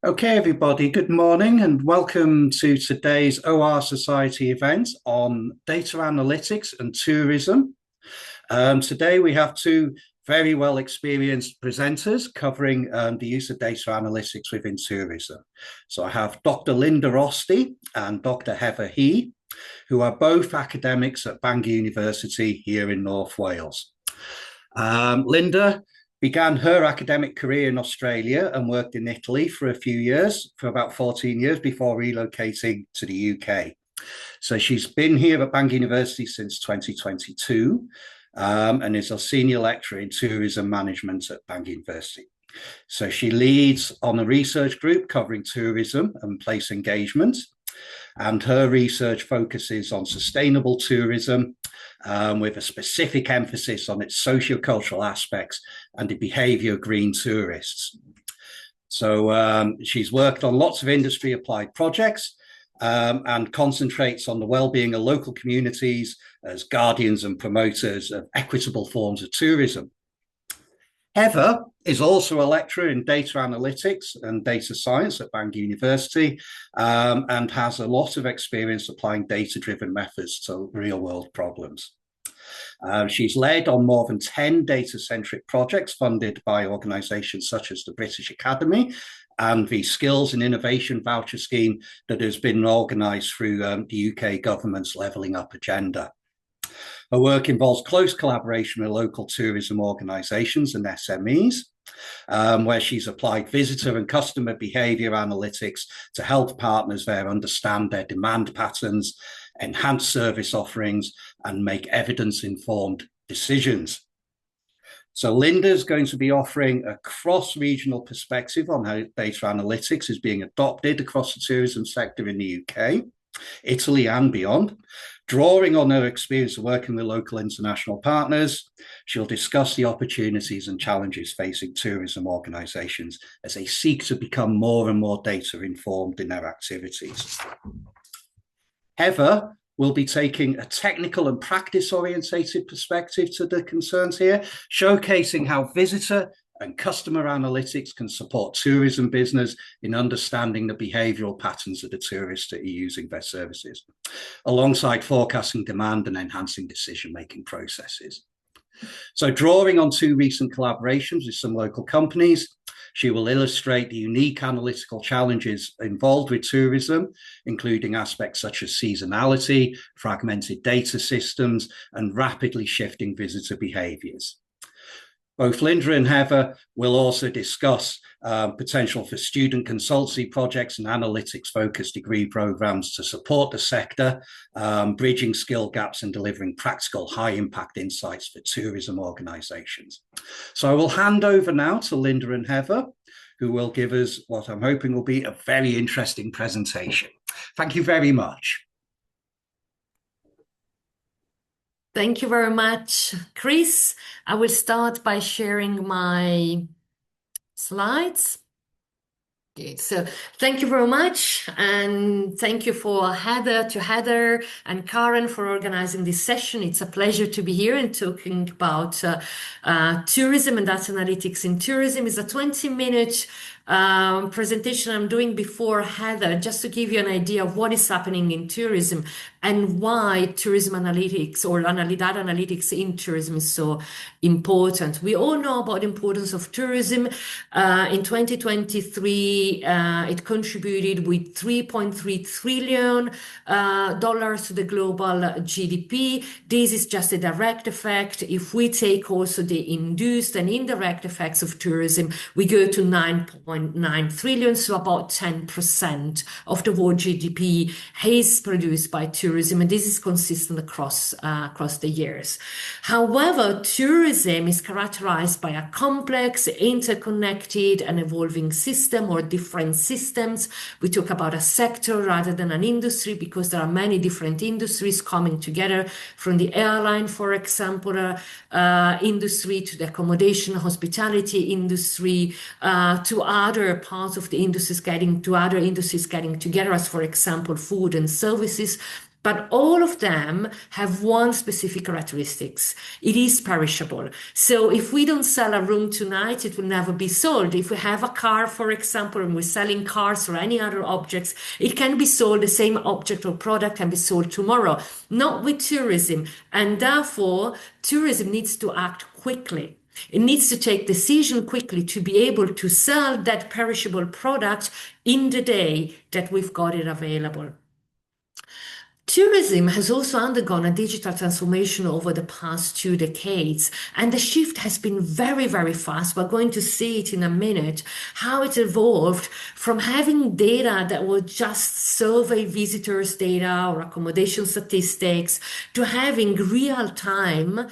Okay, everybody, good morning and welcome to today's OR Society event on data analytics and tourism. Today we have two very well experienced presenters covering the use of data analytics within tourism. So I have Dr. Linda Rosti and Dr. Heather He, who are both academics at Bangor University here in North Wales. Linda began her academic career in Australia and worked in Italy for a few years, for about 14 years before relocating to the UK. So she's been here at Bangor University since 2022 and is a senior lecturer in tourism management at Bangor University. So she leads on a research group covering tourism and place engagement. And her research focuses on sustainable tourism with a specific emphasis on its socio-cultural aspects and the behavior of green tourists. So she's worked on lots of industry applied projects and concentrates on the well-being of local communities as guardians and promoters of equitable forms of tourism. Heather is also a lecturer in data analytics and data science at Bangor University and has a lot of experience applying data-driven methods to real-world problems. She's led on more than 10 data-centric projects funded by organisations such as the British Academy and the Skills and Innovation Voucher Scheme that has been organised through the UK government's Levelling Up agenda. Her work involves close collaboration with local tourism organisations and SMEs, where she's applied visitor and customer behaviour analytics to help partners there understand their demand patterns, enhance service offerings, and make evidence-informed decisions. So Linda's going to be offering a cross-regional perspective on how data analytics is being adopted across the tourism sector in the UK, Italy and beyond. Drawing on her experience of working with local international partners, she'll discuss the opportunities and challenges facing tourism organisations as they seek to become more and more data informed in their activities. Heather will be taking a technical and practice orientated perspective to the concerns here, showcasing how visitor and customer analytics can support tourism business in understanding the behavioural patterns of the tourists that are using their services, alongside forecasting demand and enhancing decision-making processes. So drawing on two recent collaborations with some local companies, she will illustrate the unique analytical challenges involved with tourism, including aspects such as seasonality, fragmented data systems, and rapidly shifting visitor behaviours. Both Linda and Heather will also discuss potential for student consultancy projects and analytics-focused degree programs to support the sector, bridging skill gaps and delivering practical high-impact insights for tourism organisations. So I will hand over now to Linda and Heather, who will give us what I'm hoping will be a very interesting presentation. Thank you very much. Thank you very much, Chris. I will start by sharing my slides. Okay, so thank you very much, and thank you to Heather and Karen for organizing this session. It's a pleasure to be here and talking about tourism and data analytics in tourism. It's a 20-minute presentation I'm doing before Heather, just to give you an idea of what is happening in tourism and why tourism analytics or data analytics in tourism is so important. We all know about the importance of tourism. In 2023, it contributed with $3.3 trillion to the global GDP. This is just a direct effect. If we take also the induced and indirect effects of tourism, we go to 9.9 trillion, so about 10% of the world GDP is produced by tourism, and this is consistent across the years. However, tourism is characterized by a complex, interconnected, and evolving system or different systems. We talk about a sector rather than an industry because there are many different industries coming together, from the airline, for example, industry, to the accommodation, hospitality industry, to other parts of the industries getting together, as for example, food and services. But all of them have one specific characteristics. It is perishable. So if we don't sell a room tonight, it will never be sold. If we have a car, for example, and we're selling cars or any other objects, it can be sold. The same object or product can be sold tomorrow. Not with tourism. And therefore, tourism needs to act quickly. It needs to take decision quickly to be able to sell that perishable product in the day that we've got it available. Tourism has also undergone a digital transformation over the past 2 decades, and the shift has been very, very fast. We're going to see it in a minute, how it evolved from having data that was just survey visitors data or accommodation statistics to having real-time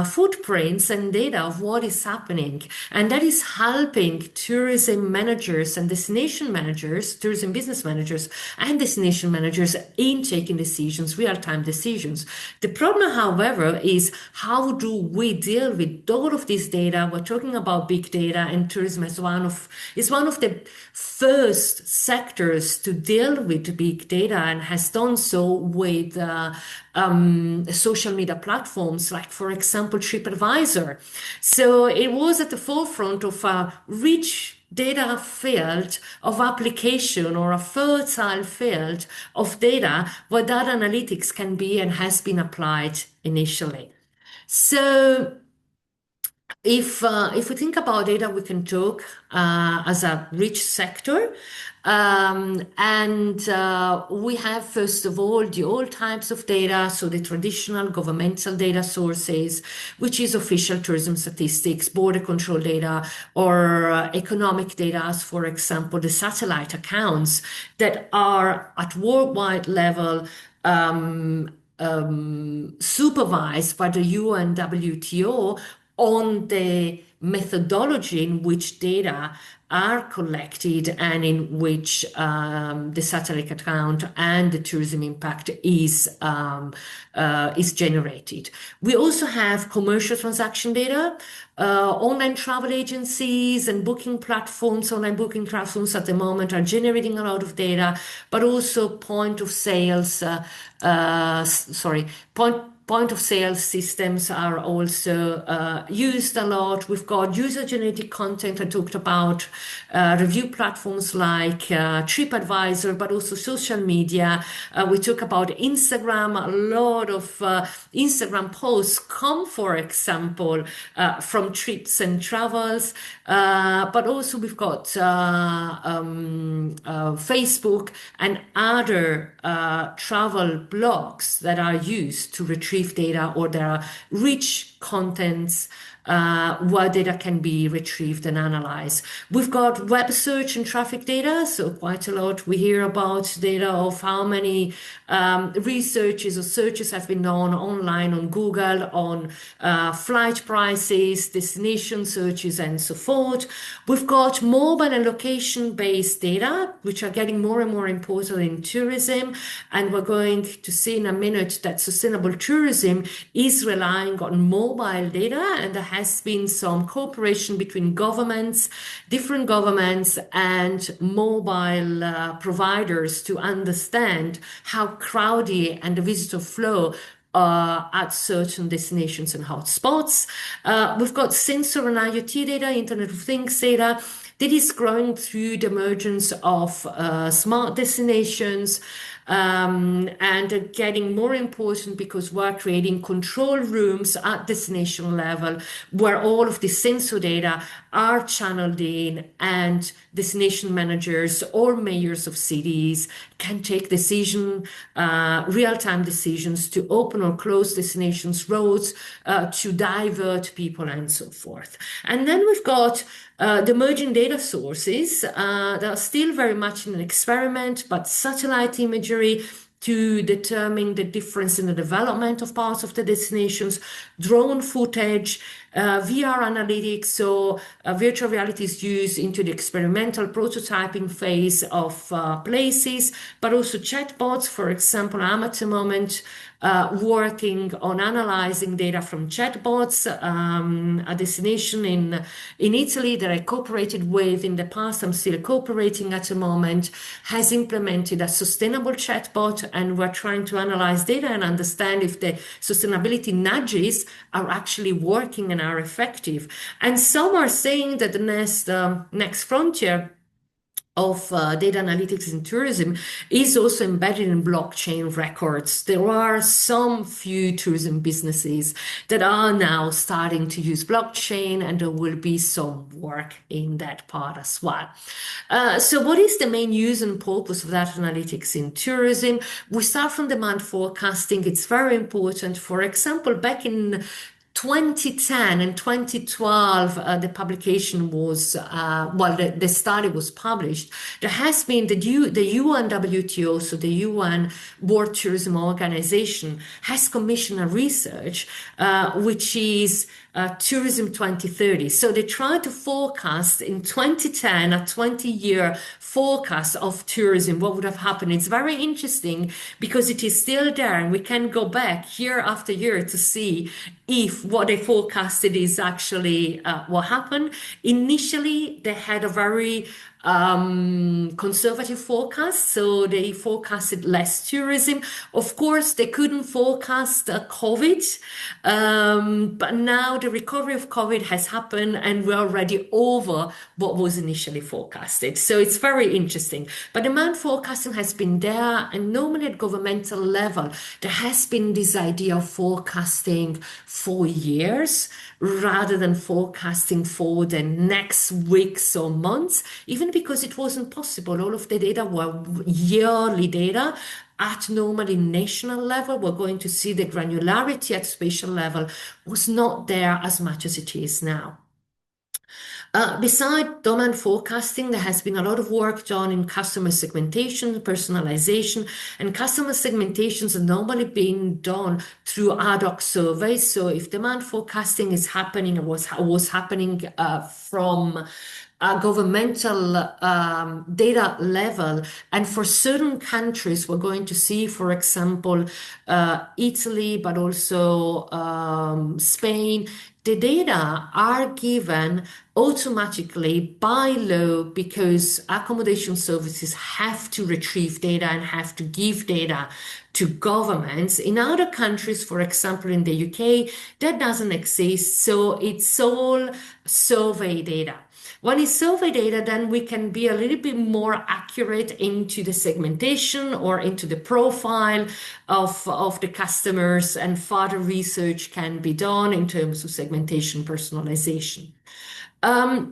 footprints and data of what is happening. And that is helping tourism managers and destination managers, tourism business managers and destination managers in taking decisions, real-time decisions. The problem, however, is how do we deal with all of this data? We're talking about big data, and tourism is one of the first sectors to deal with big data, and has done so with social media platforms like, for example, TripAdvisor. So it was at the forefront of a rich data field of application, or a fertile field of data where data analytics can be and has been applied initially. So if we think about data, we can talk as a rich sector. We have, first of all, the old types of data, so the traditional governmental data sources, which is official tourism statistics, border control data, or economic data, as for example, the satellite accounts that are at worldwide level supervised by the UN WTO on the methodology in which data are collected and in which the satellite account and the tourism impact is generated. We also have commercial transaction data. Online travel agencies and booking platforms, online booking platforms at the moment are generating a lot of data, but also point of sales systems are also used a lot. We've got user-generated content. I talked about review platforms like TripAdvisor, but also social media. We talk about Instagram. A lot of Instagram posts come, for example, from trips and travels, but also we've got Facebook and other travel blogs that are used to retrieve data, or there are rich contents where data can be retrieved and analyzed. We've got web search and traffic data, so quite a lot. We hear about data of how many researches or searches have been done online on Google on flight prices, destination searches, and so forth. We've got mobile and location-based data, which are getting more and more important in tourism. And we're going to see in a minute that sustainable tourism is relying on mobile data, and there has been some cooperation between governments, different governments, and mobile providers to understand how crowded and the visitor flow at certain destinations and hotspots. We've got sensor and IoT data, Internet of Things data, that is growing through the emergence of smart destinations, and getting more important because we're creating control rooms at destination level where all of the sensor data are channeled in, and destination managers or mayors of cities can take real-time decisions to open or close destinations, roads, to divert people, and so forth. And then we've got the emerging data sources that are still very much in an experiment, but satellite imagery to determine the difference in the development of parts of the destinations, drone footage, VR analytics, so virtual reality is used into the experimental prototyping phase of places, but also chatbots. For example, I'm at the moment working on analyzing data from chatbots. A destination in Italy that I cooperated with in the past, I'm still cooperating at the moment, has implemented a sustainable chatbot and we're trying to analyze data and understand if the sustainability nudges are actually working and are effective. And some are saying that the next frontier of data analytics in tourism is also embedded in blockchain records. There are some few tourism businesses that are now starting to use blockchain, and there will be some work in that part as well. So what is the main use and purpose of data analytics in tourism? We start from demand forecasting. It's very important. For example, back in 2010 and 2012, the publication was, the study was published. There has been the UN WTO, so the UN World Tourism Organization, has commissioned a research which is Tourism 2030. So they try to forecast in 2010 a 20-year forecast of tourism, what would have happened. It's very interesting because it is still there, and we can go back year after year to see if what they forecasted is actually what happened. Initially, they had a very conservative forecast, so they forecasted less tourism. Of course, they couldn't forecast COVID, but now the recovery of COVID has happened and we're already over what was initially forecasted. So it's very interesting. But demand forecasting has been there, and normally at governmental level, there has been this idea of forecasting for years rather than forecasting for the next weeks or months, even because it wasn't possible. All of the data were yearly data. At normally national level, we're going to see the granularity at spatial level was not there as much as it is now. Beside demand forecasting, there has been a lot of work done in customer segmentation, personalization, and customer segmentations are normally being done through ad hoc surveys. So if demand forecasting is happening, or was happening from a governmental data level, and for certain countries, we're going to see, for example, Italy, but also Spain, the data are given automatically by law because accommodation services have to retrieve data and have to give data to governments. In other countries, for example, in the UK, that doesn't exist. So it's all survey data. When it's survey data, then we can be a little bit more accurate into the segmentation or into the profile of the customers, and further research can be done in terms of segmentation, personalization.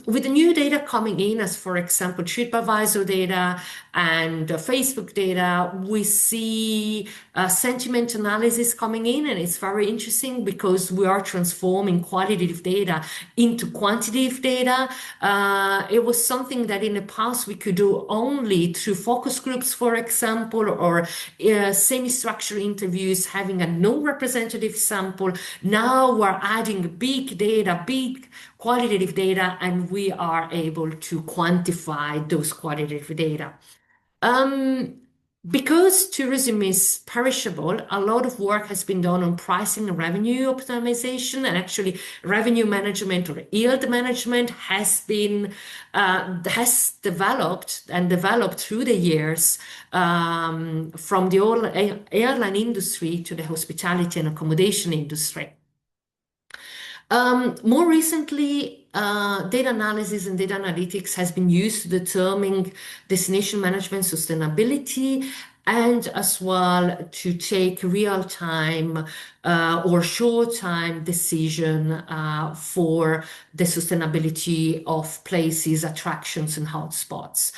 With the new data coming in, as for example, TripAdvisor data and Facebook data, we see sentiment analysis coming in, and it's very interesting because we are transforming qualitative data into quantitative data. It was something that in the past we could do only through focus groups, for example, or semi-structured interviews, having a non-representative sample. Now we're adding big data, big qualitative data, and we are able to quantify those qualitative data. Because tourism is perishable, a lot of work has been done on pricing and revenue optimization, and actually revenue management or yield management has developed through the years, from the airline industry to the hospitality and accommodation industry. More recently, data analysis and data analytics has been used to determine destination management sustainability, and as well to take real-time or short-time decision for the sustainability of places, attractions, and hotspots.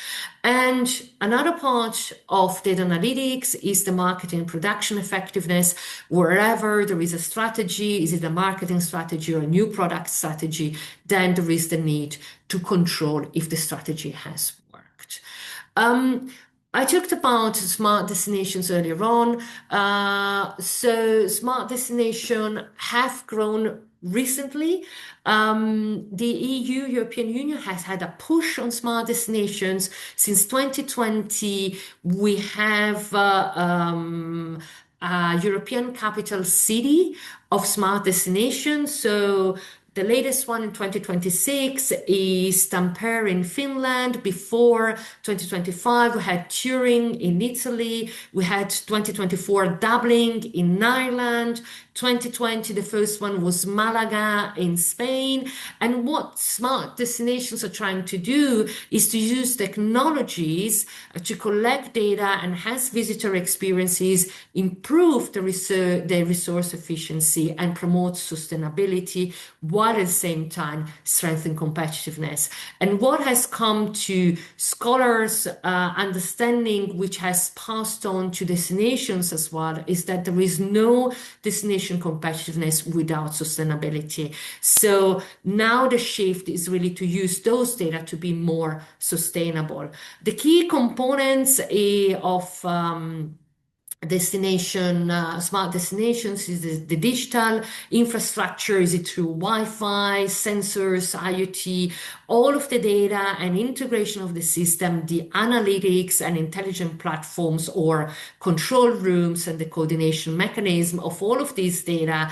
And another part of data analytics is the marketing and production effectiveness. Wherever there is a strategy, is it a marketing strategy or a new product strategy, then there is the need to control if the strategy has worked. I talked about smart destinations earlier on. So smart destinations have grown recently. The EU, European Union, has had a push on smart destinations. Since 2020, we have a European capital city of smart destinations. So The latest one in 2026 is Tampere in Finland. Before 2025, we had Turin in Italy. We had 2024 Dublin in Ireland. 2020, the first one was Malaga in Spain. And what smart destinations are trying to do is to use technologies to collect data, enhance visitor experiences, improve the resource efficiency, and promote sustainability, while at the same time strengthen competitiveness. And what has come to scholars' understanding, which has passed on to destinations as well, is that there is no destination competitiveness without sustainability. So now the shift is really to use those data to be more sustainable. The key components of smart destinations is the digital infrastructure. Is it through Wi-Fi, sensors, IoT, all of the data and integration of the system, the analytics and intelligent platforms or control rooms, and the coordination mechanism of all of these data,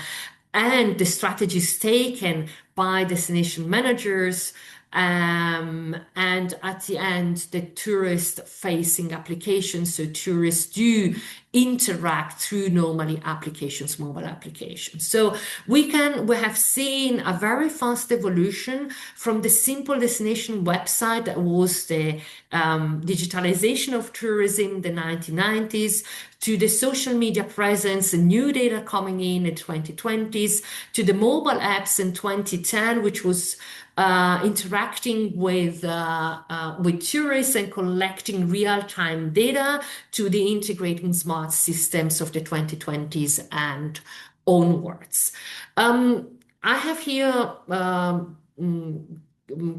and the strategies taken by destination managers, and at the end, the tourist-facing applications. So tourists do interact through normally applications, mobile applications. So we have seen a very fast evolution from the simple destination website that was the digitalization of tourism in the 1990s, to the social media presence and new data coming in the 2020s, to the mobile apps in 2010, which was interacting with tourists and collecting real-time data, to the integrating smart systems of the 2020s and onwards. I have here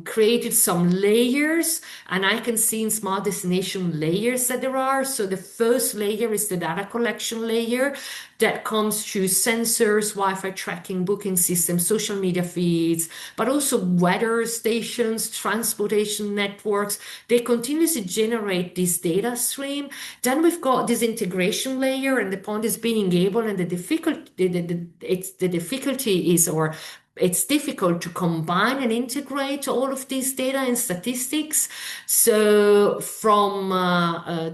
created some layers, and I can see in smart destination layers that there are. So the first layer is the data collection layer that comes through sensors, Wi-Fi tracking, booking systems, social media feeds, but also weather stations, transportation networks. They continuously generate this data stream. Then we've got this integration layer, and the point is being able, and the difficulty is, or it's difficult to combine and integrate all of these data and statistics. So from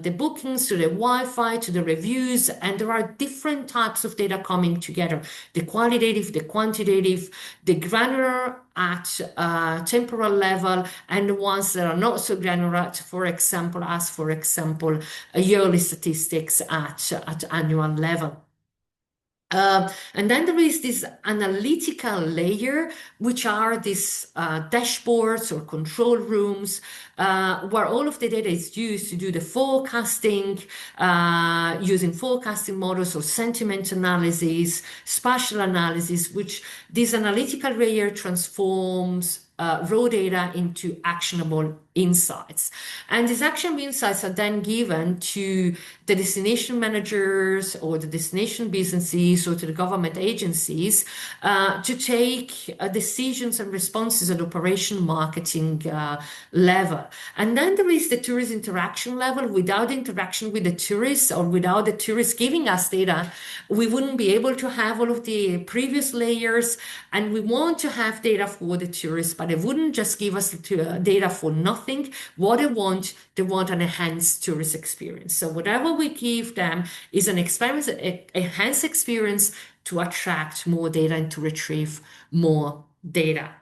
the bookings to the Wi-Fi to the reviews, and there are different types of data coming together: the qualitative, the quantitative, the granular at temporal level, and the ones that are not so granular, for example, yearly statistics at annual level. And then there is this analytical layer, which are these dashboards or control rooms, where all of the data is used to do the forecasting, using forecasting models or sentiment analysis, spatial analysis, which this analytical layer transforms raw data into actionable insights. And these actionable insights are then given to the destination managers or the destination businesses or to the government agencies to take decisions and responses at operation marketing level. And then there is the tourist interaction level. Without interaction with the tourists, or without the tourists giving us data, we wouldn't be able to have all of the previous layers. And we want to have data for the tourists, but they wouldn't just give us the data for nothing. What they want an enhanced tourist experience. So whatever we give them is an enhanced experience to attract more data and to retrieve more data.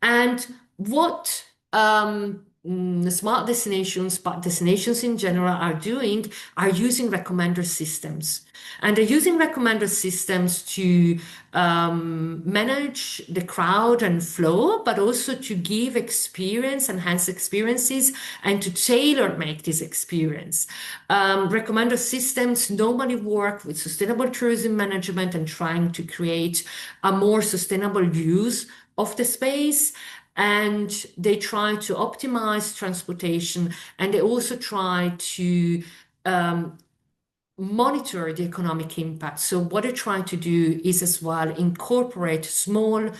And what smart destinations, but destinations in general, are doing are using recommender systems. And they're using recommender systems to manage the crowd and flow, but also to give enhanced experiences, and to tailor make this experience. Recommender systems normally work with sustainable tourism management and trying to create a more sustainable use of the space. And they try to optimize transportation, and they also try to monitor the economic impact. So what they try to do is as well incorporate small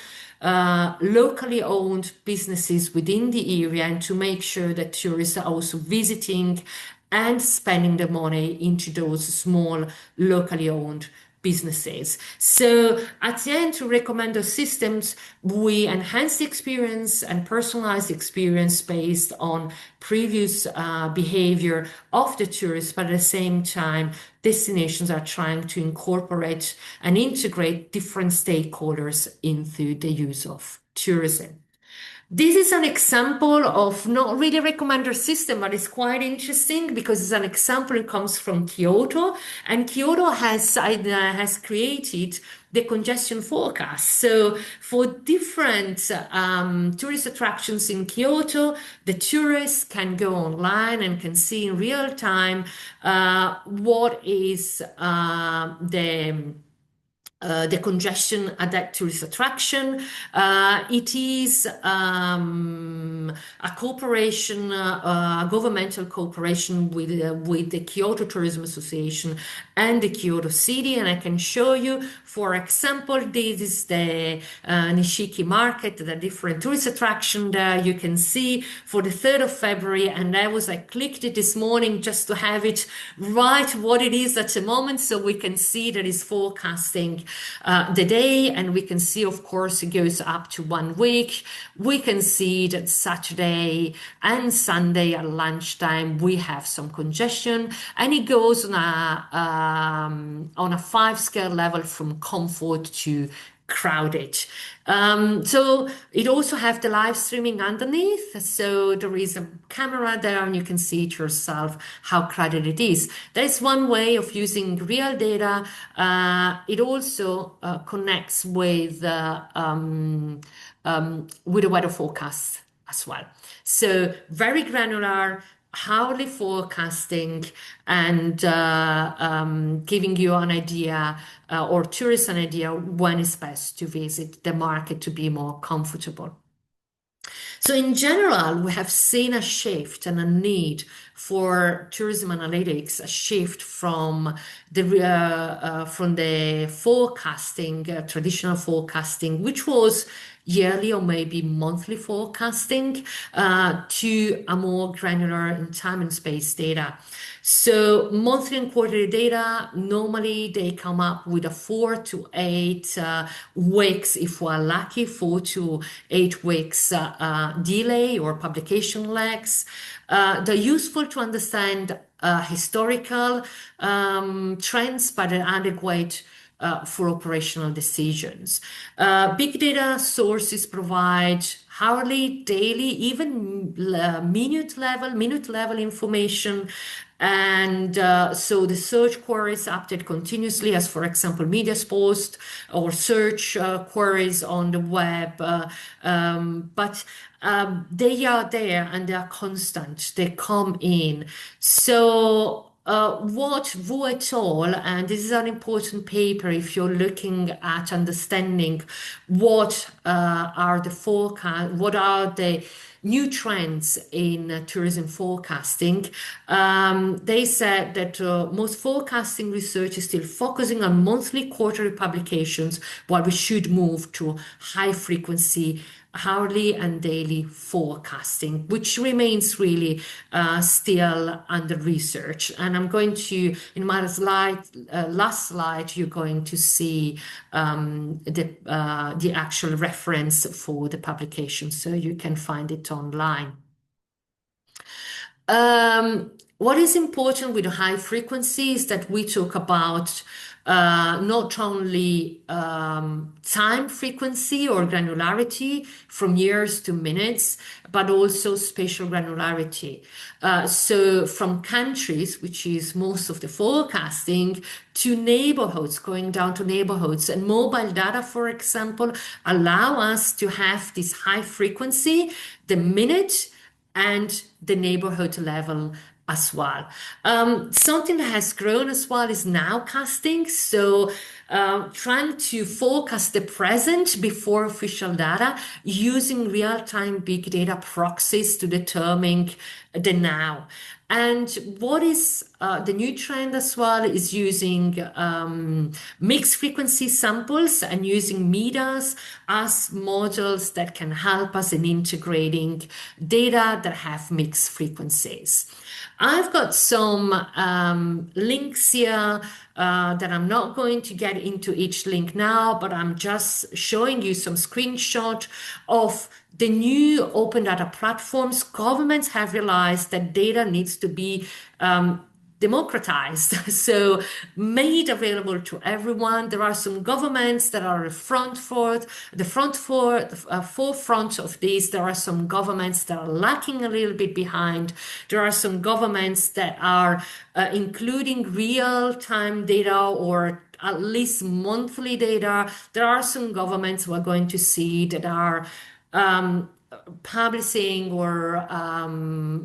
locally owned businesses within the area, and to make sure that tourists are also visiting and spending the money into those small locally owned businesses. So at the end, to recommend those systems, we enhance the experience and personalize the experience based on previous behavior of the tourists, but at the same time, destinations are trying to incorporate and integrate different stakeholders into the use of tourism. This is an example of not really a recommender system, but it's quite interesting because it's an example. It comes from Kyoto, and Kyoto has created the congestion forecast. So for different tourist attractions in Kyoto, the tourists can go online and can see in real time what is the congestion at that tourist attraction. It is a cooperation, a governmental cooperation with the Kyoto Tourism Association and the Kyoto City. And I can show you, for example, this is the Nishiki Market, the different tourist attraction there. You can see for the 3rd of February, and I clicked it this morning just to have it right what it is at the moment, so we can see that it's forecasting the day, and we can see, of course, it goes up to 1 week. We can see that Saturday and Sunday at lunchtime we have some congestion, and it goes on a 5-scale level from comfort to crowded. So it also have the live streaming underneath. So there is a camera there and you can see it yourself how crowded it is. That is one way of using real data. It also connects with the weather forecast as well. So very granular, hourly forecasting, and giving you an idea or tourists an idea when it's best to visit the market to be more comfortable. So in general, we have seen a shift and a need for tourism analytics, a shift from the forecasting, traditional forecasting, which was yearly or maybe monthly forecasting, to a more granular in time and space data. So monthly and quarterly data, normally they come up with a 4 to 8 weeks, if we're lucky, 4 to 8 weeks delay or publication lags. They're useful to understand historical trends, but are adequate for operational decisions. Big data sources provide hourly, daily, even minute level information. And so the search queries update continuously, as for example, media's post or search queries on the web. But they are there and they are constant. They come in. So what Wu et al., and this is an important paper if you're looking at understanding what are the new trends in tourism forecasting. They said that most forecasting research is still focusing on monthly, quarterly publications, while we should move to high frequency hourly and daily forecasting, which remains really still under research. And I'm going to, in my last slide, you're going to see the actual reference for the publication, so you can find it online. What is important with high frequency is that we talk about not only time frequency or granularity from years to minutes, but also spatial granularity. So from countries, which is most of the forecasting, to neighborhoods, going down to neighborhoods. And mobile data, for example, allow us to have this high frequency, the minute and the neighborhood level as well. Something that has grown as well is nowcasting. So trying to forecast the present before official data using real-time big data proxies to determine the now. And what is the new trend as well is using mixed frequency samples and using MEDAs as models that can help us in integrating data that have mixed frequencies. I've got some links here that I'm not going to get into each link now, but I'm just showing you some screenshot of the new open data platforms. Governments have realized that data needs to be democratized, so made available to everyone. There are some governments that are forefront of this. There are some governments that are lacking a little bit behind. There are some governments that are including real-time data or at least monthly data. There are some governments we're going to see that are publishing or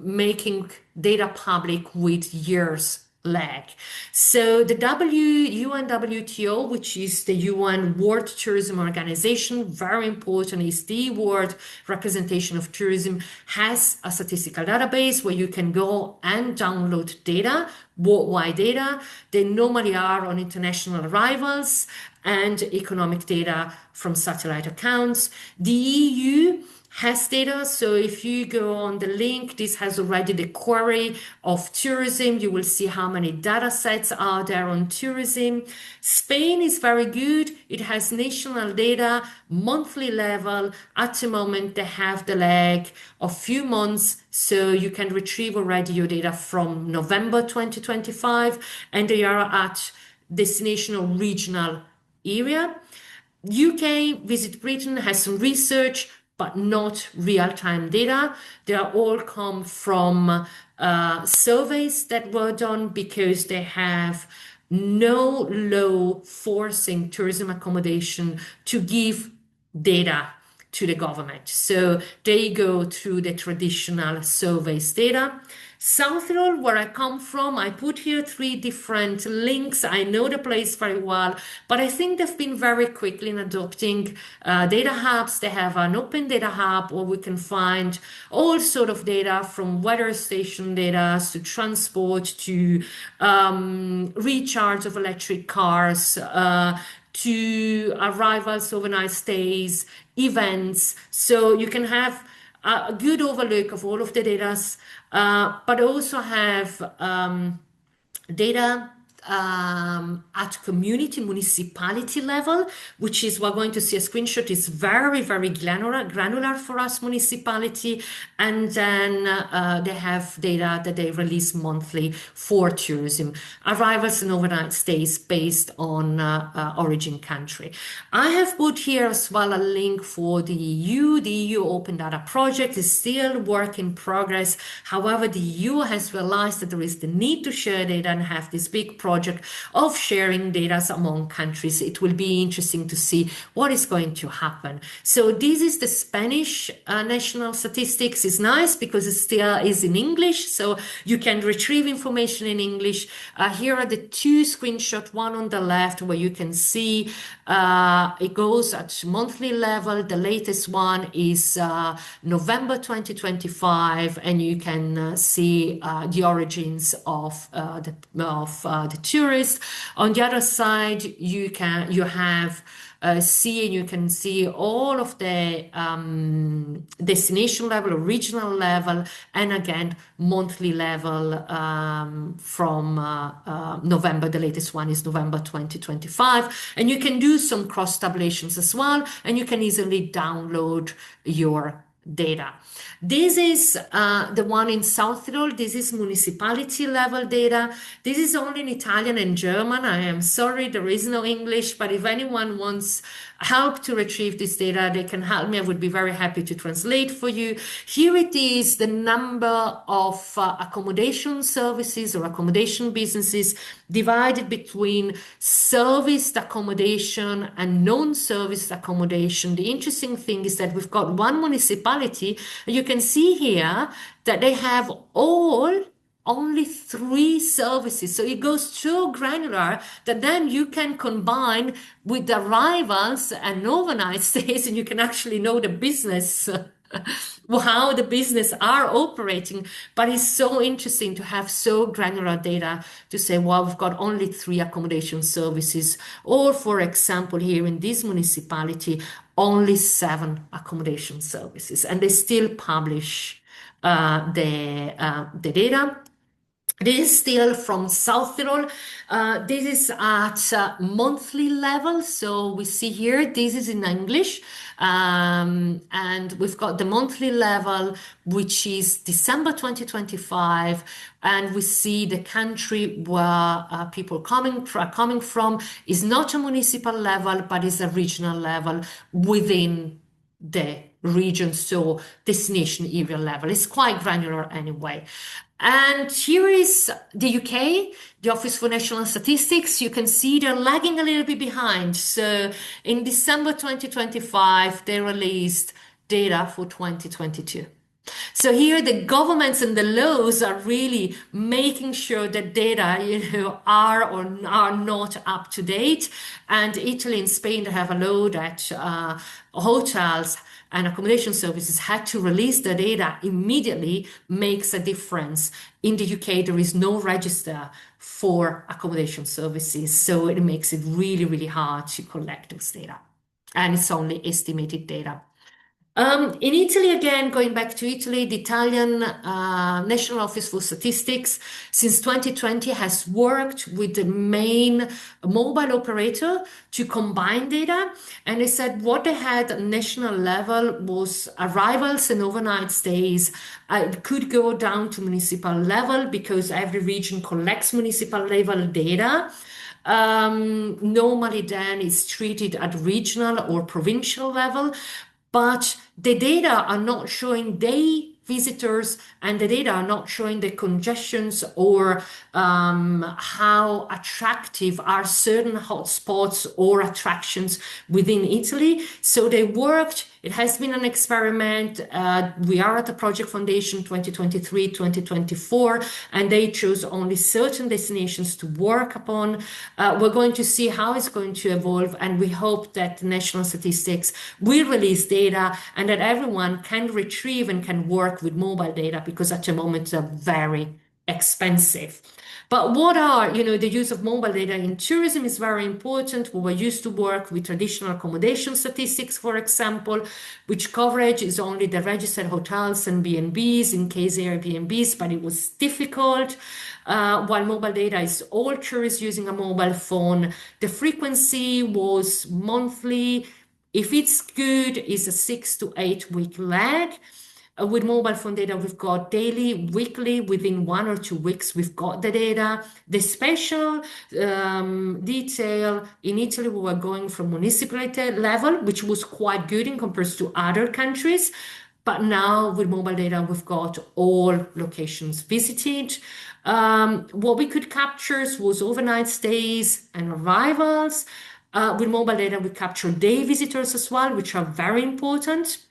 making data public with years lag. So the UN WTO, which is the UN World Tourism Organization, very important, is the world representation of tourism, has a statistical database where you can go and download data, worldwide data. They normally are on international arrivals and economic data from satellite accounts. The EU has data. So if you go on the link, this has already the query of tourism. You will see how many data sets are there on tourism. Spain is very good. It has national data, monthly level. At the moment, they have the lag of few months. So you can retrieve already your data from November 2025, and they are at destination or regional area. UK, Visit Britain has some research, but not real-time data. They are all come from surveys that were done because they have no law forcing tourism accommodation to give data to the government. So they go through the traditional surveys data. South Tyrol, where I come from, I put here 3 different links. I know the place very well, but I think they've been very quickly in adopting data hubs. They have an open data hub where we can find all sort of data, from weather station data to transport to recharge of electric cars, to arrivals, overnight stays, events. So you can have a good overlook of all of the data, but also have data at community municipality level, which is we're going to see a screenshot, is very, very granular for us municipality. And then they have data that they release monthly for tourism, arrivals and overnight stays based on origin country. I have put here as well a link for the EU. The EU Open Data Project is still work in progress. However, the EU has realized that there is the need to share data and have this big project of sharing data among countries. It will be interesting to see what is going to happen. So this is the Spanish national statistics. Is nice because it still is in English, so you can retrieve information in English. Here are the 2 screenshots, one on the left where you can see it goes at monthly level. The latest one is November 2025, and you can see the origins of the tourists. On the other side, you have you can see all of the destination level or regional level, and again monthly level from November. The latest one is November 2025, and you can do some cross tabulations as well, and you can easily download your data. This is the one in South Tyrol. This is municipality level data. This is only in Italian and German. I am sorry, there is no English, but if anyone wants help to retrieve this data, they can help me. I would be very happy to translate for you. Here it is, the number of accommodation services or accommodation businesses divided between serviced accommodation and non-serviced accommodation. The interesting thing is that we've got one municipality, and you can see here that they have only 3 services. So it goes so granular that then you can combine with arrivals and overnight stays, and you can actually know the business, how the business are operating. But it's so interesting to have so granular data to say, well, we've got only 3 accommodation services, or for example, here in this municipality, only 7 accommodation services, and they still publish the data. This is still from South Tyrol. This is at monthly level. So we see here, this is in English. And we've got the monthly level, which is December 2025. And we see the country where people are coming from is not a municipal level, but is a regional level within the region, so destination area level. It's quite granular anyway. And here is the UK, the Office for National Statistics. You can see they're lagging a little bit behind. So in December 2025, they released data for 2022. So here the governments and the laws are really making sure that data, are or are not up to date. And Italy and Spain, they have a law that hotels and accommodation services had to release the data immediately, makes a difference. In the UK, there is no register for accommodation services, so it makes it really, really hard to collect those data. And it's only estimated data. In Italy, again, going back to Italy, the Italian National Office for Statistics since 2020 has worked with the main mobile operator to combine data. And they said what they had at national level was arrivals and overnight stays. It could go down to municipal level because every region collects municipal level data. Normally then it's treated at regional or provincial level, but the data are not showing day visitors and the data are not showing the congestions or how attractive are certain hotspots or attractions within Italy. So they worked. It has been an experiment. We are at the Project Foundation 2023, 2024, and they chose only certain destinations to work upon. We're going to see how it's going to evolve, and we hope that national statistics will release data and that everyone can retrieve and can work with mobile data, because at the moment they're very expensive. But the use of mobile data in tourism is very important. We were used to work with traditional accommodation statistics, for example, which coverage is only the registered hotels and B&Bs in case Airbnbs, but it was difficult. While mobile data is all tourists using a mobile phone, the frequency was monthly. If it's good, it's a 6 to 8 week lag. With mobile phone data, we've got daily, weekly, within 1 or 2 weeks, we've got the data. The special detail in Italy, we were going from municipality level, which was quite good in comparison to other countries. But now with mobile data, we've got all locations visited. What we could capture was overnight stays and arrivals. With mobile data, we capture day visitors as well, which are very important,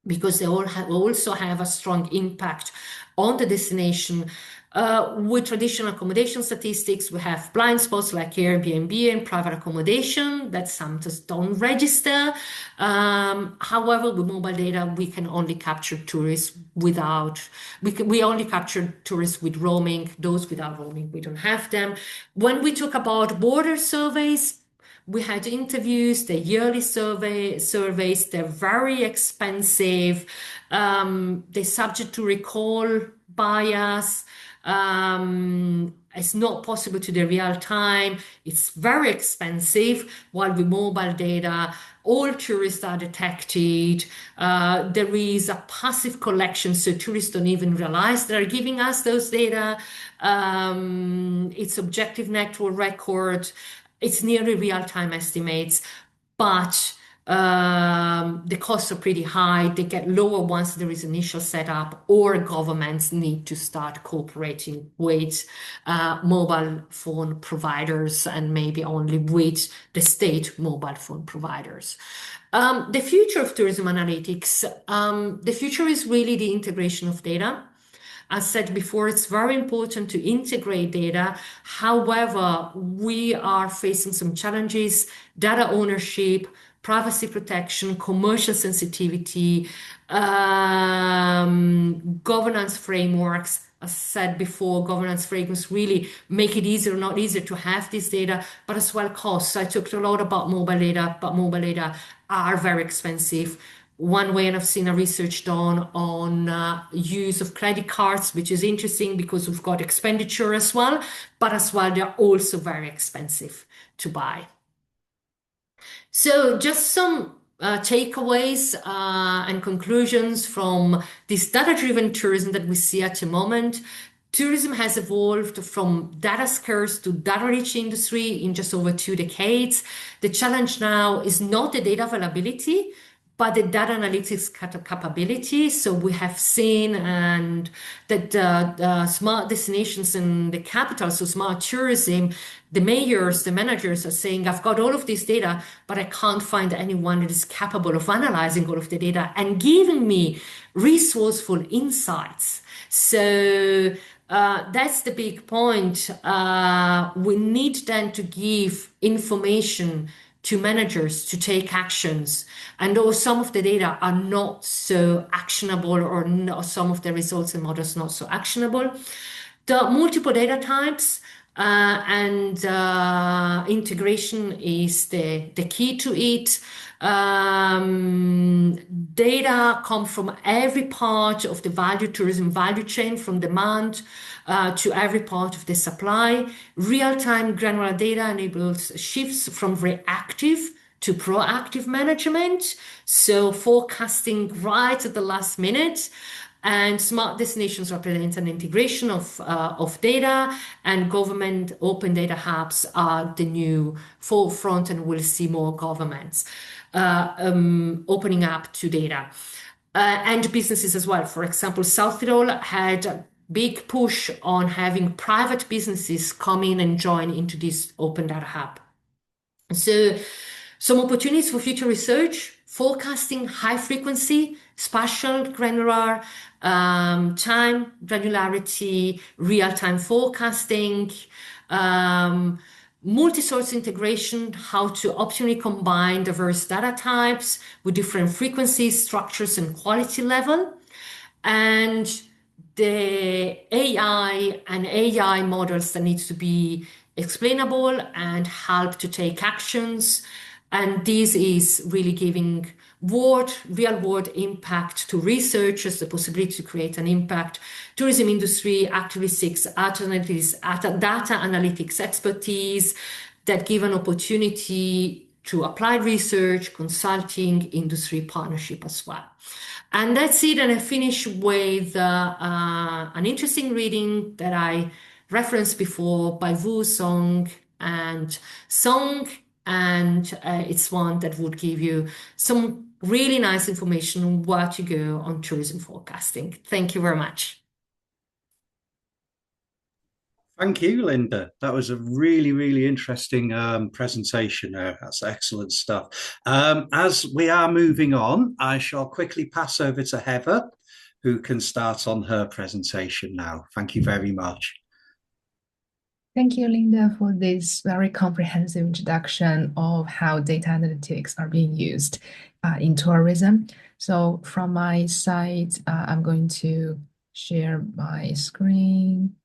because they also have a strong impact on the destination. With traditional accommodation statistics, we have blind spots like Airbnb and private accommodation that sometimes don't register. However, with mobile data, we can only capture tourists we only capture tourists with roaming. Those without roaming, we don't have them. When we talk about border surveys, we had interviews, the yearly surveys, they're very expensive. They're subject to recall bias. It's not possible to do real time. It's very expensive. While with mobile data, all tourists are detected. There is a passive collection, so tourists don't even realize they're giving us those data. It's objective network record. It's nearly real-time estimates, but the costs are pretty high. They get lower once there is initial setup, or governments need to start cooperating with mobile phone providers and maybe only with the state mobile phone providers. The future of tourism analytics, the future is really the integration of data. As said before, it's very important to integrate data. However, we are facing some challenges: data ownership, privacy protection, commercial sensitivity, governance frameworks. As said before, governance frameworks really make it easier, not easier to have this data, but as well costs. I talked a lot about mobile data, but mobile data are very expensive. one way, and I've seen a research done on use of credit cards, which is interesting because we've got expenditure as well, but as well they're also very expensive to buy. So just some takeaways and conclusions from this data-driven tourism that we see at the moment. Tourism has evolved from data scarce to data-rich industry in just over 2 decades. The challenge now is not the data availability, but the data analytics capability. So we have seen and that the smart destinations in the capital, so smart tourism, the mayors, the managers are saying, I've got all of this data, but I can't find anyone that is capable of analyzing all of the data and giving me resourceful insights. So that's the big point. We need then to give information to managers to take actions. And though some of the data are not so actionable or some of the results and models not so actionable, the multiple data types and integration is the key to it. Data come from every part of the tourism value chain, from demand to every part of the supply. Real-time granular data enables shifts from reactive to proactive management, so forecasting right at the last minute. And smart destinations represent an integration of data, and government open data hubs are the new forefront, and we'll see more governments opening up to data. And businesses as well. For example, South Tirol had a big push on having private businesses come in and join into this open data hub. So some opportunities for future research: forecasting high frequency, spatial granular, time granularity, real-time forecasting, multi-source integration, how to optimally combine diverse data types with different frequencies, structures, and quality level. And the AI and AI models that needs to be explainable and help to take actions. And this is really giving real world impact to researchers, the possibility to create an impact. Tourism industry actively seeks data analytics expertise that give an opportunity to applied research, consulting, industry partnership as well. And that's it. And I finish with an interesting reading that I referenced before by Wu Song and Song. And it's one that would give you some really nice information on where to go on tourism forecasting. Thank you very much. Thank you, Linda. That was a really, really interesting presentation. That's excellent stuff. As we are moving on, I shall quickly pass over to Heather, who can start on her presentation now. Thank you very much. Thank you, Linda, for this very comprehensive introduction of how data analytics are being used in tourism. So from my side, I'm going to share my screen.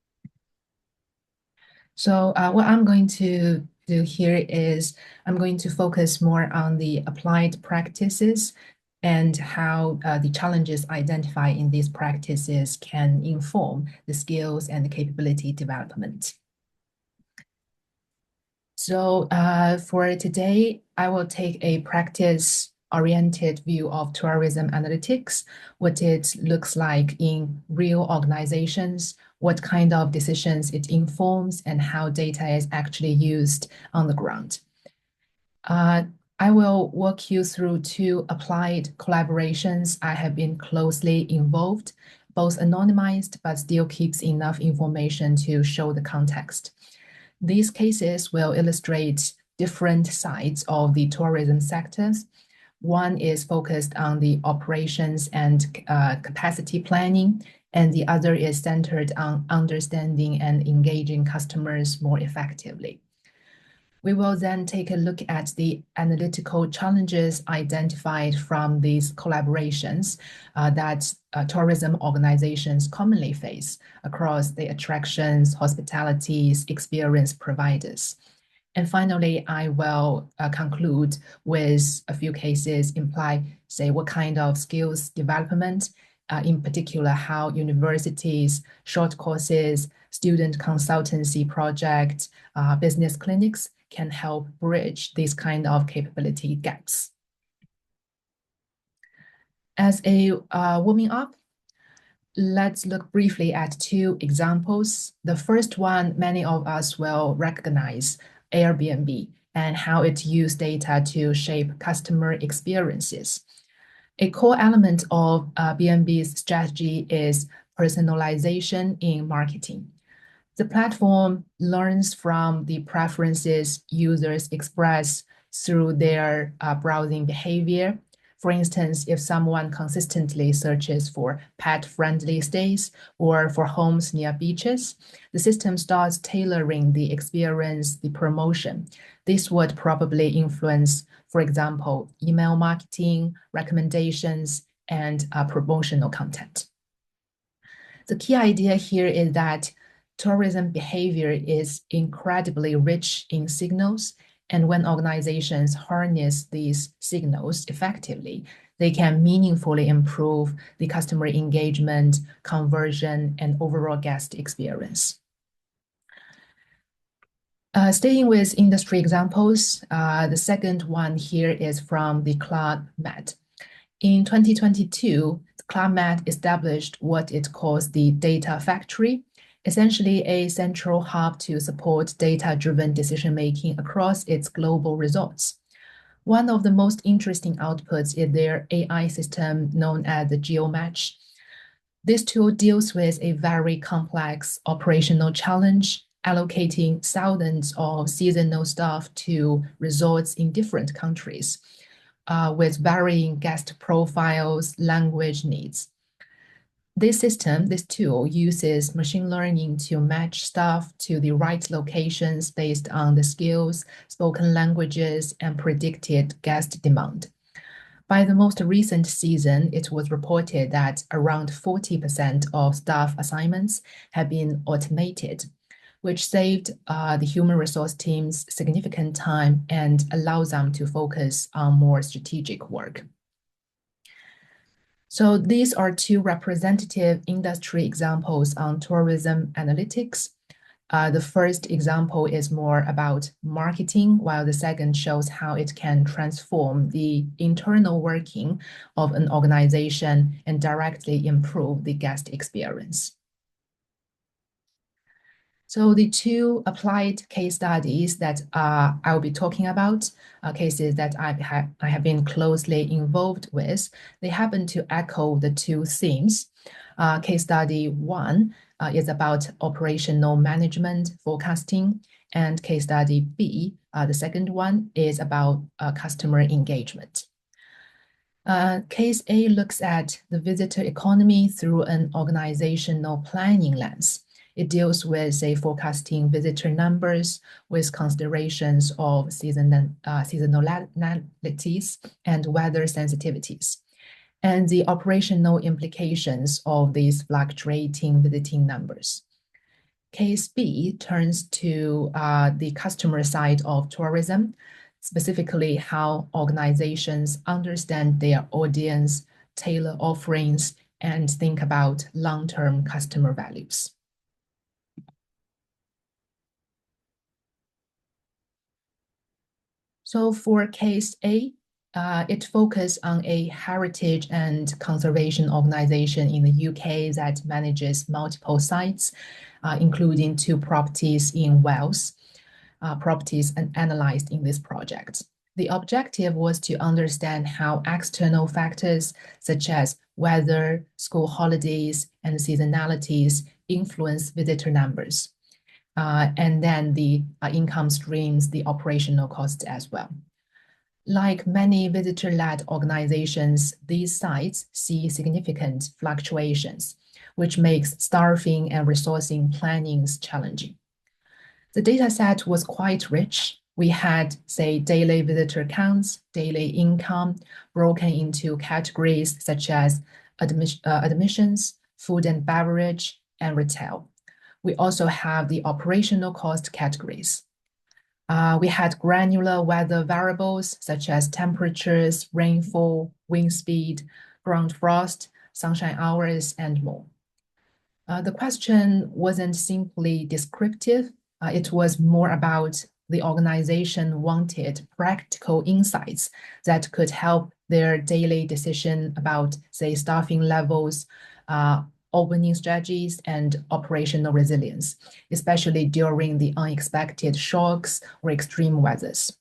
So what I'm going to do here is I'm going to focus more on the applied practices and how the challenges identified in these practices can inform the skills and the capability development. So for today, I will take a practice-oriented view of tourism analytics, what it looks like in real organizations, what kind of decisions it informs, and how data is actually used on the ground. I will walk you through 2 applied collaborations I have been closely involved, both anonymized, but still keeps enough information to show the context. These cases will illustrate different sides of the tourism sectors. One is focused on the operations and capacity planning, and the other is centered on understanding and engaging customers more effectively. We will then take a look at the analytical challenges identified from these collaborations that tourism organizations commonly face across the attractions, hospitalities, experience providers. And finally, I will conclude with a few cases imply, say, what kind of skills development, in particular, how universities, short courses, student consultancy projects, business clinics can help bridge these kind of capability gaps. As a warming up, let's look briefly at two examples. The first one, many of us will recognize Airbnb and how it used data to shape customer experiences. A core element of B&B's strategy is personalization in marketing. The platform learns from the preferences users express through their browsing behavior. For instance, if someone consistently searches for pet-friendly stays or for homes near beaches, the system starts tailoring the experience, the promotion. This would probably influence, for example, email marketing, recommendations, and promotional content. The key idea here is that tourism behavior is incredibly rich in signals, and when organizations harness these signals effectively, they can meaningfully improve the customer engagement, conversion, and overall guest experience. Staying with industry examples, the second one here is from the Club Med. In 2022, Club Med established what it calls the Data Factory, essentially a central hub to support data-driven decision-making across its global resorts. One of the most interesting outputs is their AI system known as the GeoMatch. This tool deals with a very complex operational challenge, allocating thousands of seasonal staff to resorts in different countries, with varying guest profiles, language needs. This tool uses machine learning to match staff to the right locations based on the skills, spoken languages, and predicted guest demand. By the most recent season, it was reported that around 40% of staff assignments have been automated, which saved the human resource teams significant time and allows them to focus on more strategic work. So these are two representative industry examples on tourism analytics. The first example is more about marketing, while the second shows how it can transform the internal working of an organization and directly improve the guest experience. So the two applied case studies that I'll be talking about, cases that I have been closely involved with, they happen to echo the two themes. Case study one is about operational management forecasting, and case study B, the second one, is about customer engagement. Case A looks at the visitor economy through an organizational planning lens. It deals with, say, forecasting visitor numbers with considerations of seasonalities and weather sensitivities, and the operational implications of these fluctuating visiting numbers. Case B turns to the customer side of tourism, specifically how organizations understand their audience, tailor offerings, and think about long-term customer values. So for case A, it focused on a heritage and conservation organization in the UK that manages multiple sites, including 2 properties in Wales, properties analyzed in this project. The objective was to understand how external factors such as weather, school holidays, and seasonalities influence visitor numbers. And then the income streams, the operational costs as well. Like many visitor-led organizations, these sites see significant fluctuations, which makes staffing and resourcing plannings challenging. The data set was quite rich. We had, say, daily visitor counts, daily income, broken into categories such as admissions, food and beverage, and retail. We also have the operational cost categories. We had granular weather variables such as temperatures, rainfall, wind speed, ground frost, sunshine hours, and more. The question wasn't simply descriptive. It was more about the organization wanted practical insights that could help their daily decision about, say, staffing levels, opening strategies, and operational resilience, especially during the unexpected shocks or extreme weathers.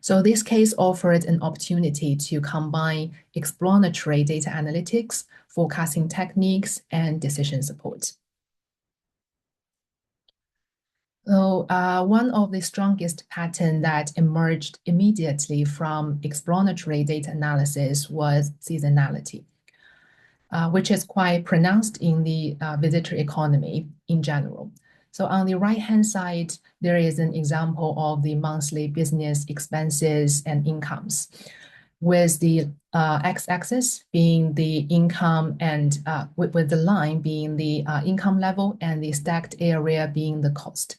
So this case offered an opportunity to combine explanatory data analytics, forecasting techniques, and decision support. So one of the strongest patterns that emerged immediately from explanatory data analysis was seasonality, which is quite pronounced in the visitor economy in general. So on the right-hand side, there is an example of the monthly business expenses and incomes, with the x-axis being the income and with the line being the income level and the stacked area being the cost.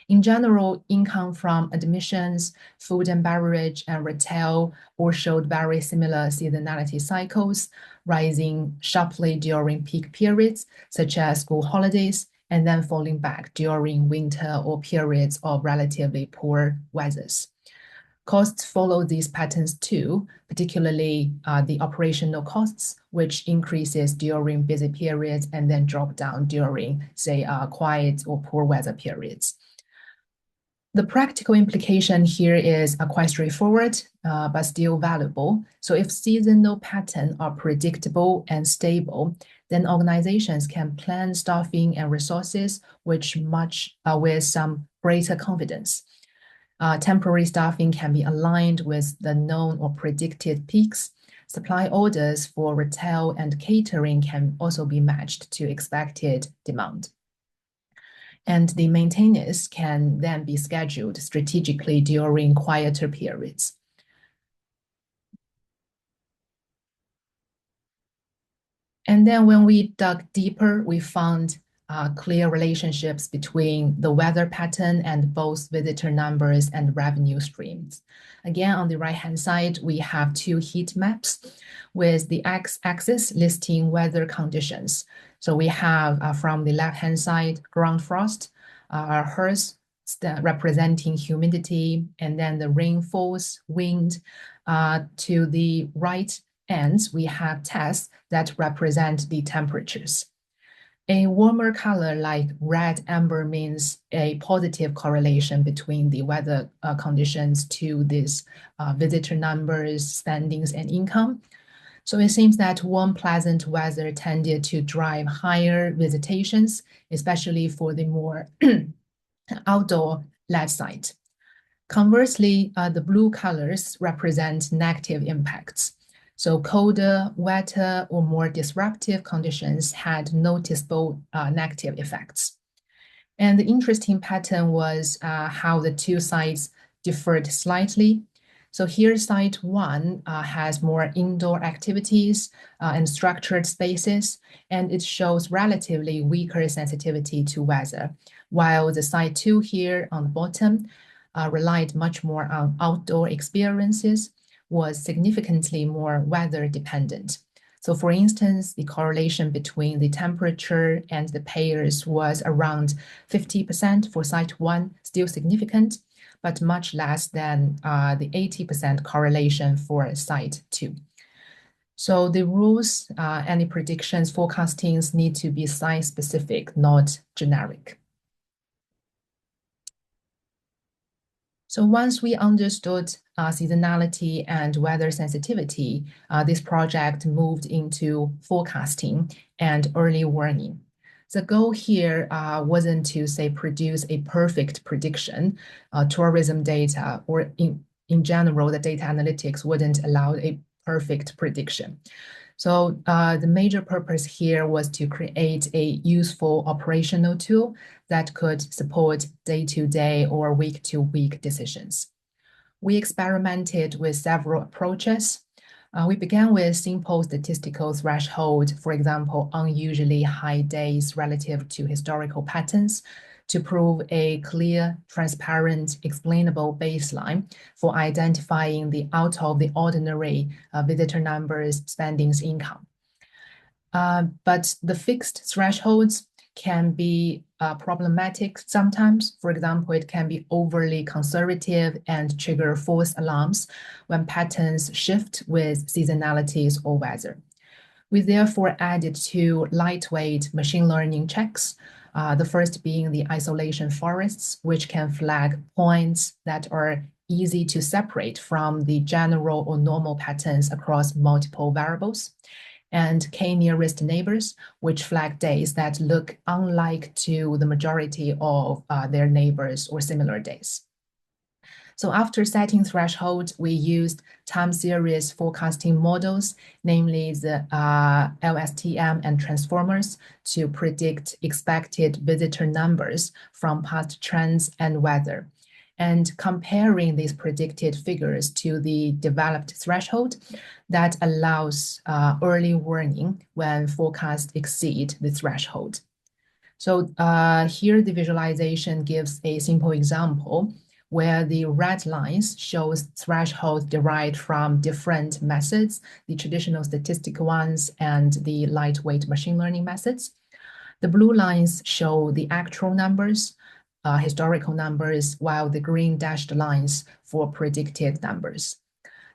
In general, income from admissions, food and beverage, and retail all showed very similar seasonality cycles, rising sharply during peak periods, such as school holidays, and then falling back during winter or periods of relatively poor weathers. Costs follow these patterns too, particularly the operational costs, which increases during busy periods and then drop down during, say, quiet or poor weather periods. The practical implication here is quite straightforward, but still valuable. So if seasonal patterns are predictable and stable, then organizations can plan staffing and resources with some greater confidence. Temporary staffing can be aligned with the known or predicted peaks. Supply orders for retail and catering can also be matched to expected demand. And the maintenance can then be scheduled strategically during quieter periods. And then when we dug deeper, we found clear relationships between the weather pattern and both visitor numbers and revenue streams. Again, on the right-hand side, we have two heat maps with the x-axis listing weather conditions. So we have from the left-hand side, ground frost, HERS representing humidity, and then the rainfalls, wind. To the right ends, we have tests that represent the temperatures. A warmer color like red amber means a positive correlation between the weather conditions to these visitor numbers, spendings, and income. So it seems that warm, pleasant weather tended to drive higher visitations, especially for the more outdoor-led site. Conversely, the blue colors represent negative impacts. So colder, wetter, or more disruptive conditions had noticeable negative effects. And the interesting pattern was how the two sites differed slightly. So here, site one has more indoor activities and structured spaces, and it shows relatively weaker sensitivity to weather, while the site two here on the bottom relied much more on outdoor experiences, was significantly more weather dependent. So for instance, the correlation between the temperature and the payers was around 50% for site one, still significant, but much less than the 80% correlation for site two. So the rules and the predictions, forecastings need to be site-specific, not generic. So once we understood seasonality and weather sensitivity, this project moved into forecasting and early warning. The goal here wasn't to, say, produce a perfect prediction. Tourism data, or in general, the data analytics wouldn't allow a perfect prediction. So the major purpose here was to create a useful operational tool that could support day-to-day or week-to-week decisions. We experimented with several approaches. We began with simple statistical threshold, for example, unusually high days relative to historical patterns, to prove a clear, transparent, explainable baseline for identifying the out of the ordinary visitor numbers, spendings, income. But the fixed thresholds can be problematic sometimes. For example, it can be overly conservative and trigger false alarms when patterns shift with seasonalities or weather. We therefore added two lightweight machine learning checks, the first being the isolation forests, which can flag points that are easy to separate from the general or normal patterns across multiple variables, and k-nearest neighbors, which flag days that look unlike to the majority of their neighbors or similar days. So after setting threshold, we used time series forecasting models, namely the LSTM and transformers, to predict expected visitor numbers from past trends and weather. And comparing these predicted figures to the developed threshold, that allows early warning when forecasts exceed the threshold. So here the visualization gives a simple example where the red lines shows threshold derived from different methods, the traditional statistical ones and the lightweight machine learning methods. The blue lines show the actual numbers, historical numbers, while the green dashed lines for predicted numbers.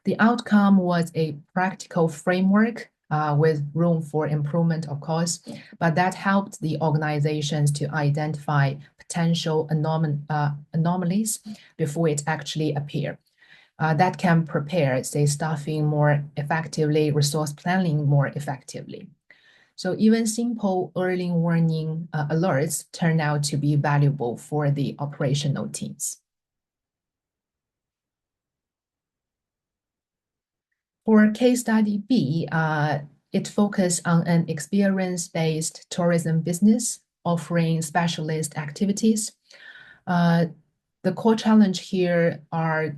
The outcome was a practical framework with room for improvement, of course, but that helped the organizations to identify potential anomalies before it actually appear. That can prepare, say, staffing more effectively, resource planning more effectively. So even simple early warning alerts turn out to be valuable for the operational teams. For case study B, it focused on an experience-based tourism business offering specialist activities. The core challenge here are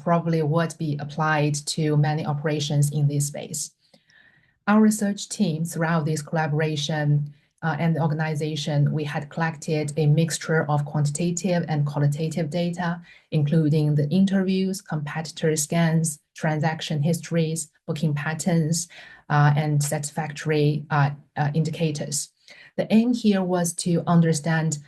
probably what be applied to many operations in this space. Our research team, throughout this collaboration and the organization, we had collected a mixture of quantitative and qualitative data, including the interviews, competitor scans, transaction histories, booking patterns, and satisfactory indicators. The aim here was to understand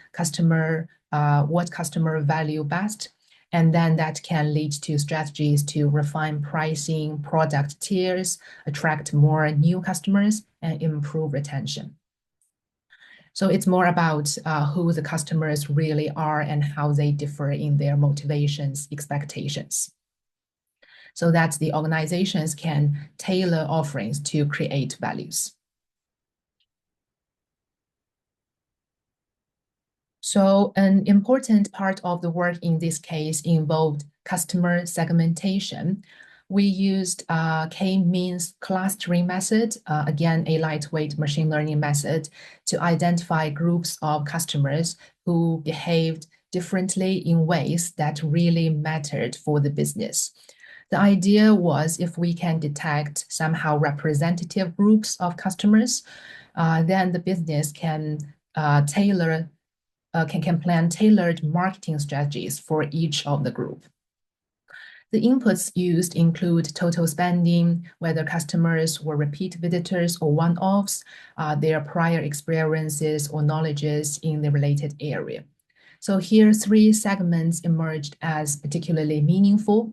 what customer value best, and then that can lead to strategies to refine pricing, product tiers, attract more new customers, and improve retention. So it's more about who the customers really are and how they differ in their motivations, expectations, so that the organizations can tailor offerings to create values. So an important part of the work in this case involved customer segmentation. We used k-means clustering method, again, a lightweight machine learning method, to identify groups of customers who behaved differently in ways that really mattered for the business. The idea was if we can detect somehow representative groups of customers, then the business can plan tailored marketing strategies for each of the group. The inputs used include total spending, whether customers were repeat visitors or one-offs, their prior experiences or knowledges in the related area. So here, three segments emerged as particularly meaningful.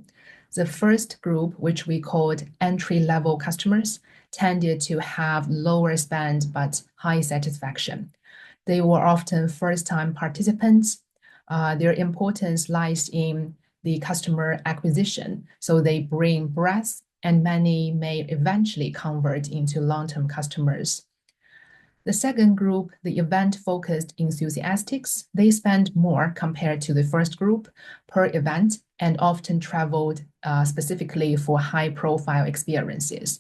The first group, which we called entry-level customers, tended to have lower spend but high satisfaction. They were often first-time participants. Their importance lies in the customer acquisition, so they bring breadth, and many may eventually convert into long-term customers. The second group, the event-focused enthusiasts, they spend more compared to the first group per event and often traveled specifically for high-profile experiences.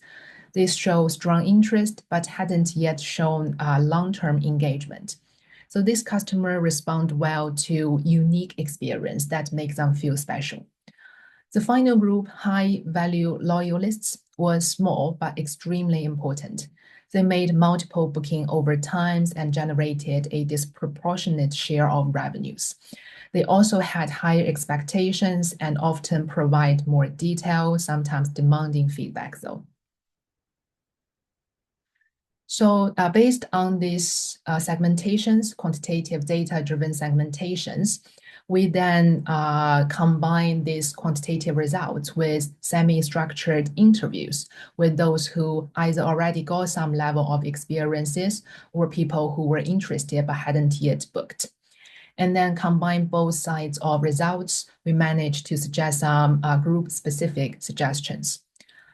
This shows strong interest, but hadn't yet shown long-term engagement. So this customer respond well to unique experience that makes them feel special. The final group, high-value loyalists, was small but extremely important. They made multiple booking over times and generated a disproportionate share of revenues. They also had higher expectations and often provide more detailed, sometimes demanding feedback though. So based on these segmentations, quantitative data-driven segmentations, we then combine these quantitative results with semi-structured interviews with those who either already got some level of experiences or people who were interested but hadn't yet booked. And then combine both sides of results, we managed to suggest some group-specific suggestions.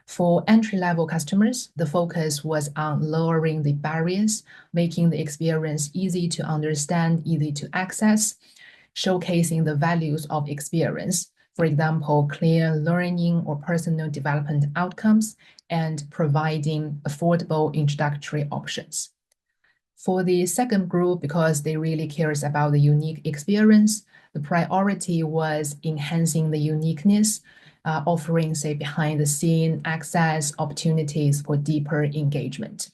For entry-level customers, the focus was on lowering the barriers, making the experience easy to understand, easy to access, showcasing the values of experience, for example, clear learning or personal development outcomes, and providing affordable introductory options. For the second group, because they really cares about the unique experience, the priority was enhancing the uniqueness, offering, say, behind-the-scene access opportunities for deeper engagement.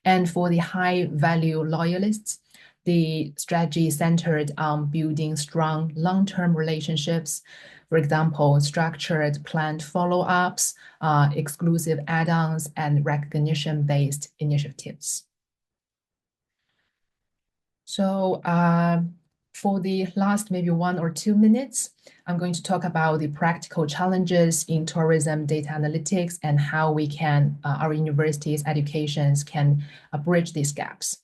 And for the high-value loyalists, the strategy centered on building strong long-term relationships, for example, structured planned follow-ups, exclusive add-ons, and recognition-based initiatives. So for the last maybe 1 or 2 minutes, I'm going to talk about the practical challenges in tourism data analytics and how we can, our universities' educations can bridge these gaps.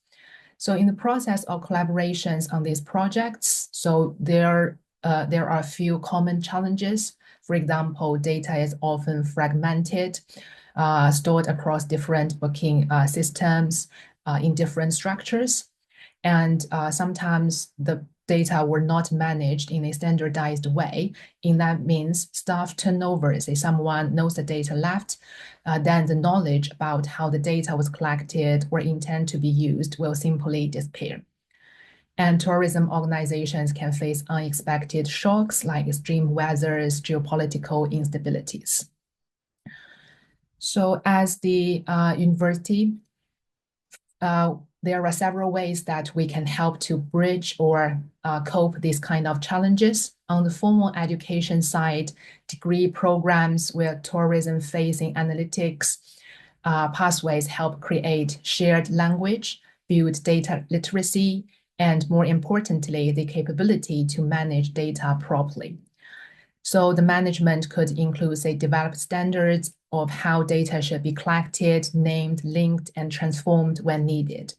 So in the process of collaborations on these projects, so there are a few common challenges. For example, data is often fragmented, stored across different booking systems in different structures. And sometimes the data were not managed in a standardized way. And that means staff turnover, say someone knows the data left, then the knowledge about how the data was collected or intend to be used will simply disappear. And tourism organizations can face unexpected shocks like extreme weathers, geopolitical instabilities. So as the university, there are several ways that we can help to bridge or cope these kind of challenges. On the formal education side, degree programs where tourism-facing analytics pathways help create shared language, build data literacy, and more importantly, the capability to manage data properly. So the management could include, say, developed standards of how data should be collected, named, linked, and transformed when needed.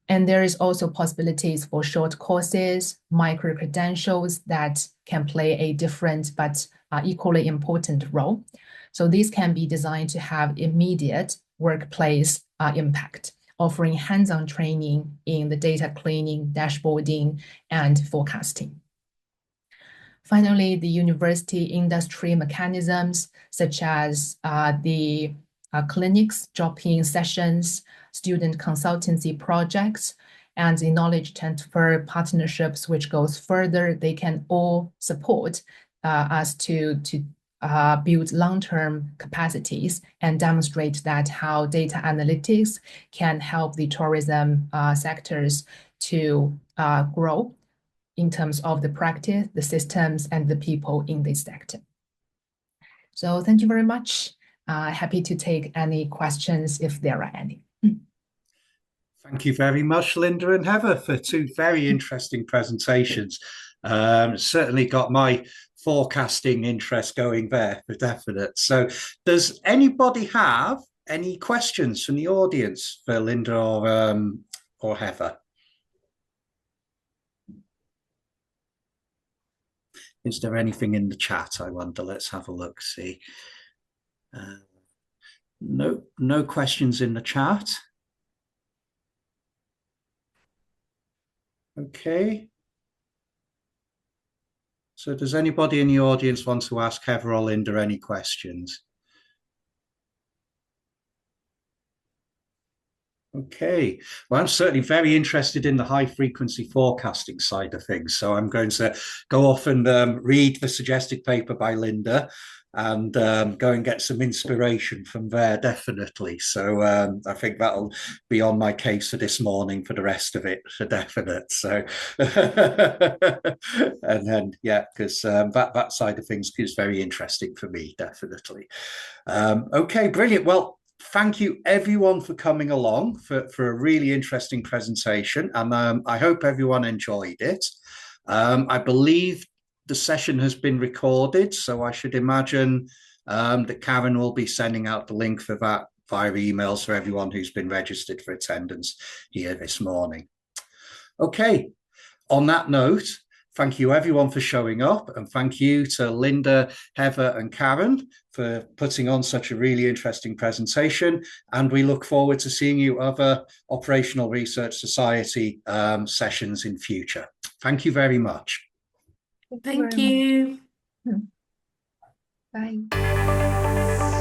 And there is also possibilities for short courses, micro-credentials that can play a different but equally important role. So these can be designed to have immediate workplace impact, offering hands-on training in the data cleaning, dashboarding, and forecasting. Finally, the university industry mechanisms, such as the clinics, drop-in sessions, student consultancy projects, and the knowledge transfer partnerships, which goes further, they can all support us to build long-term capacities and demonstrate that how data analytics can help the tourism sectors to grow in terms of the practice, the systems, and the people in this sector. So thank you very much. Happy to take any questions if there are any. Thank you very much, Linda and Heather, for 2 very interesting presentations. Certainly got my forecasting interest going there for definite. So does anybody have any questions from the audience for Linda or Heather? Is there anything in the chat, I wonder? Let's have a look, see. No questions in the chat. Okay. So does anybody in the audience want to ask Heather or Linda any questions? Okay, well, I'm certainly very interested in the high frequency forecasting side of things. So I'm going to go off and read the suggested paper by Linda. and go and get some inspiration from there, definitely. So I think that'll be on my case for this morning for the rest of it, for definite. So, and then, yeah, because that side of things is very interesting for me, definitely. Okay, brilliant. Well, thank you everyone for coming along for a really interesting presentation. And I hope everyone enjoyed it. I believe the session has been recorded, so I should imagine that Karen will be sending out the link for that via emails for everyone who's been registered for attendance here this morning. Okay, on that note, thank you everyone for showing up, and thank you to Linda, Heather and Karen for putting on such a really interesting presentation. And we look forward to seeing you other Operational Research Society sessions in future. Thank you very much. Thank you. Bye.